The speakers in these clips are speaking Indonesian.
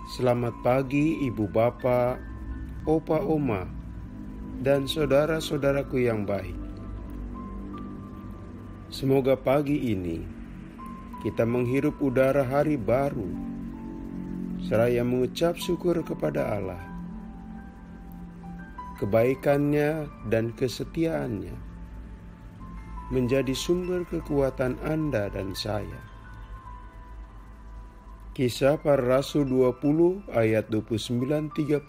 Selamat pagi Ibu Bapak, Opa Oma, dan saudara-saudaraku yang baik. Semoga pagi ini kita menghirup udara hari baru, seraya mengucap syukur kepada Allah. Kebaikannya dan kesetiaannya menjadi sumber kekuatan Anda dan saya. Kisah Para Rasul 20 ayat 29-30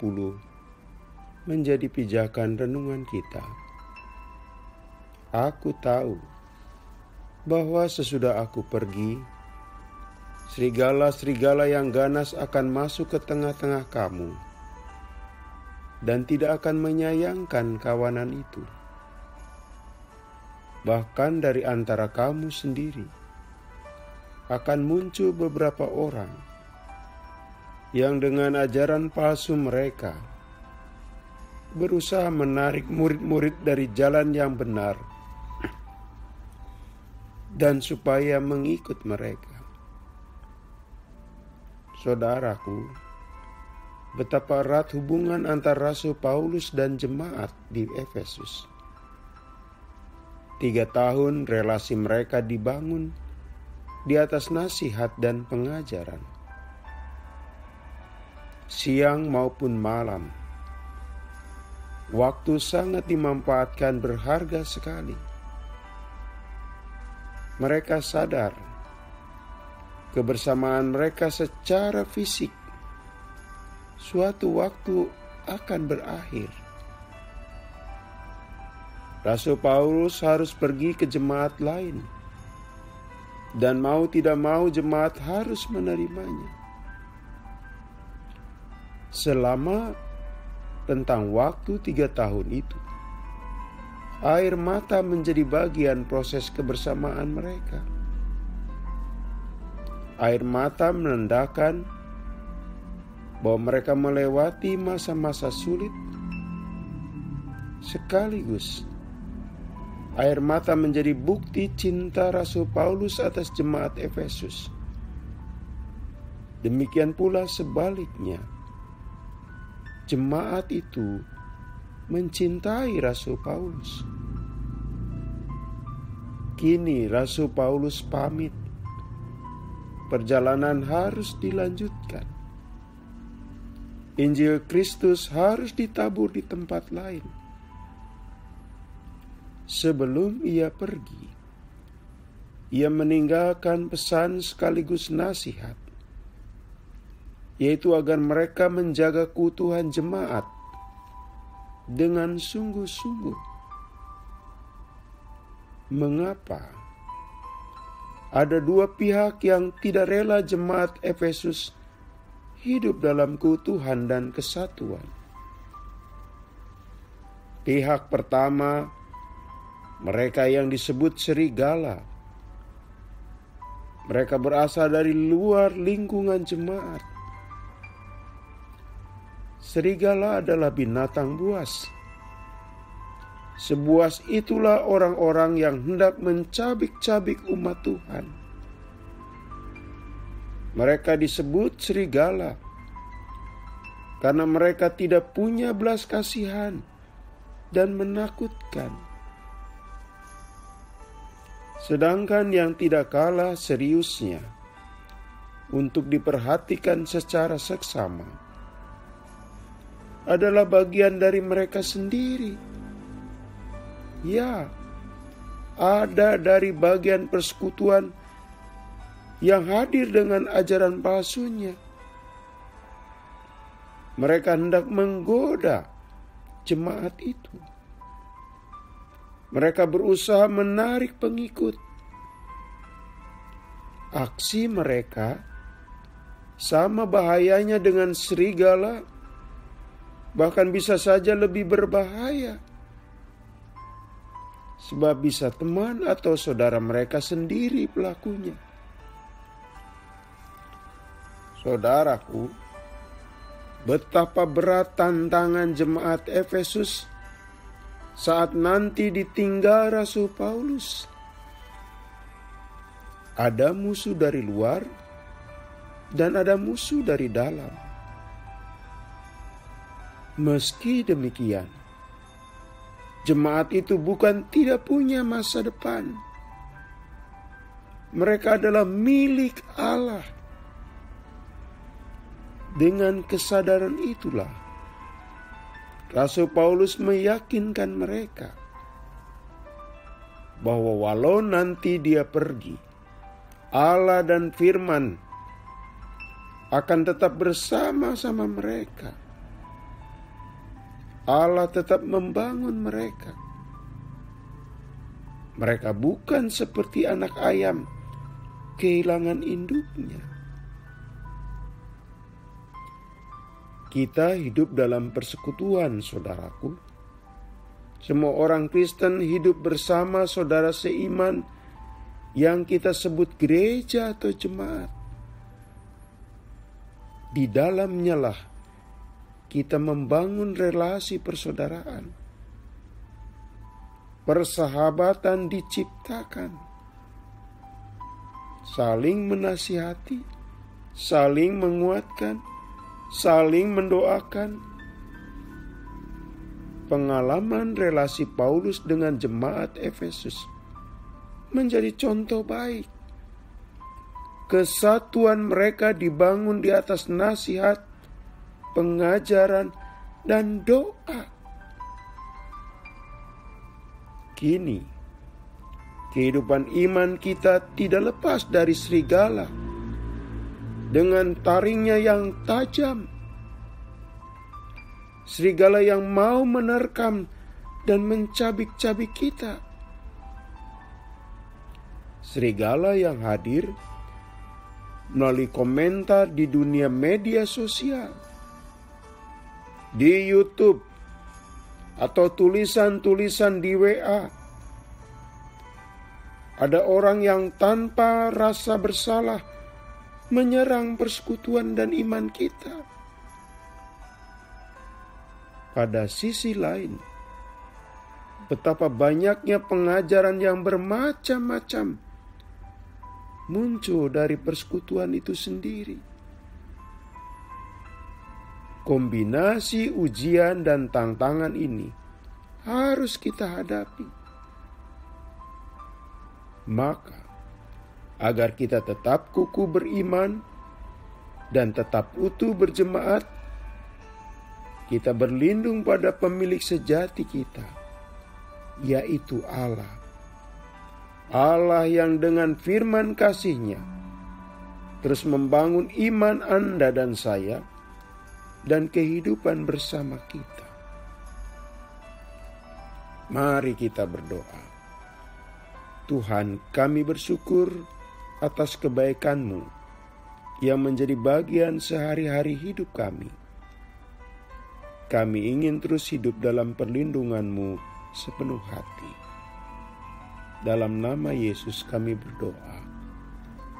menjadi pijakan renungan kita. Aku tahu bahwa sesudah aku pergi, serigala-serigala yang ganas akan masuk ke tengah-tengah kamu dan tidak akan menyayangkan kawanan itu. Bahkan dari antara kamu sendiri akan muncul beberapa orang yang dengan ajaran palsu mereka berusaha menarik murid-murid dari jalan yang benar dan supaya mengikut mereka. Saudaraku, betapa erat hubungan antara Rasul Paulus dan jemaat di Efesus. 3 tahun relasi mereka dibangun di atas nasihat dan pengajaran. Siang maupun malam, waktu sangat dimanfaatkan berharga sekali. Mereka sadar kebersamaan mereka secara fisik suatu waktu akan berakhir. Rasul Paulus harus pergi ke jemaat lain, dan mau tidak mau jemaat harus menerimanya. Selama tentang waktu 3 tahun itu, air mata menjadi bagian proses kebersamaan mereka. Air mata menandakan bahwa mereka melewati masa-masa sulit. Sekaligus air mata menjadi bukti cinta Rasul Paulus atas jemaat Efesus. Demikian pula sebaliknya, jemaat itu mencintai Rasul Paulus. Kini Rasul Paulus pamit. Perjalanan harus dilanjutkan. Injil Kristus harus ditabur di tempat lain. Sebelum ia pergi, ia meninggalkan pesan sekaligus nasihat, yaitu agar mereka menjaga keutuhan jemaat dengan sungguh-sungguh. Mengapa? Ada 2 pihak yang tidak rela jemaat Efesus hidup dalam keutuhan dan kesatuan. Pihak pertama, mereka yang disebut serigala. Mereka berasal dari luar lingkungan jemaat. Serigala adalah binatang buas. Sebuas itulah orang-orang yang hendak mencabik-cabik umat Tuhan. Mereka disebut serigala karena mereka tidak punya belas kasihan dan menakutkan. Sedangkan yang tidak kalah seriusnya untuk diperhatikan secara seksama adalah bagian dari mereka sendiri. Ya, ada dari bagian persekutuan yang hadir dengan ajaran palsunya. Mereka hendak menggoda jemaat itu. Mereka berusaha menarik pengikut. Aksi mereka sama bahayanya dengan serigala, bahkan bisa saja lebih berbahaya. Sebab bisa teman atau saudara mereka sendiri pelakunya. Saudaraku, betapa berat tantangan jemaat Efesus saat nanti ditinggal Rasul Paulus. Ada musuh dari luar dan ada musuh dari dalam. Meski demikian, jemaat itu bukan tidak punya masa depan. Mereka adalah milik Allah. Dengan kesadaran itulah, Rasul Paulus meyakinkan mereka bahwa walau nanti dia pergi, Allah dan firman akan tetap bersama-sama mereka. Allah tetap membangun mereka. Mereka bukan seperti anak ayam kehilangan induknya. Kita hidup dalam persekutuan, saudaraku. Semua orang Kristen hidup bersama saudara seiman yang kita sebut gereja atau jemaat. Di dalamnya lah kita membangun relasi persaudaraan. Persahabatan diciptakan. Saling menasihati, saling menguatkan, saling mendoakan. Pengalaman relasi Paulus dengan jemaat Efesus menjadi contoh baik. Kesatuan mereka dibangun di atas nasihat, pengajaran, dan doa. Kini, kehidupan iman kita tidak lepas dari serigala dengan taringnya yang tajam. Serigala yang mau menerkam dan mencabik-cabik kita. Serigala yang hadir melalui komentar di dunia media sosial, di YouTube, atau tulisan-tulisan di WA. Ada orang yang tanpa rasa bersalah menyerang persekutuan dan iman kita. Pada sisi lain, betapa banyaknya pengajaran yang bermacam-macam muncul dari persekutuan itu sendiri. Kombinasi ujian dan tantangan ini harus kita hadapi. Maka, agar kita tetap kukuh beriman dan tetap utuh berjemaat, kita berlindung pada pemilik sejati kita, yaitu Allah. Allah yang dengan firman kasih-Nya terus membangun iman Anda dan saya dan kehidupan bersama kita. Mari kita berdoa. Tuhan, kami bersyukur atas kebaikan-Mu yang menjadi bagian sehari-hari hidup kami. Kami ingin terus hidup dalam perlindungan-Mu sepenuh hati. Dalam nama Yesus kami berdoa.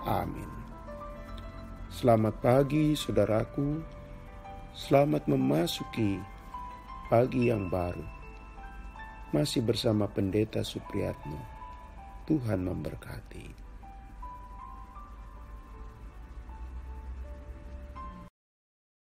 Amin. Selamat pagi saudaraku. Selamat memasuki pagi yang baru. Masih bersama Pendeta Supriyatno. Tuhan memberkati.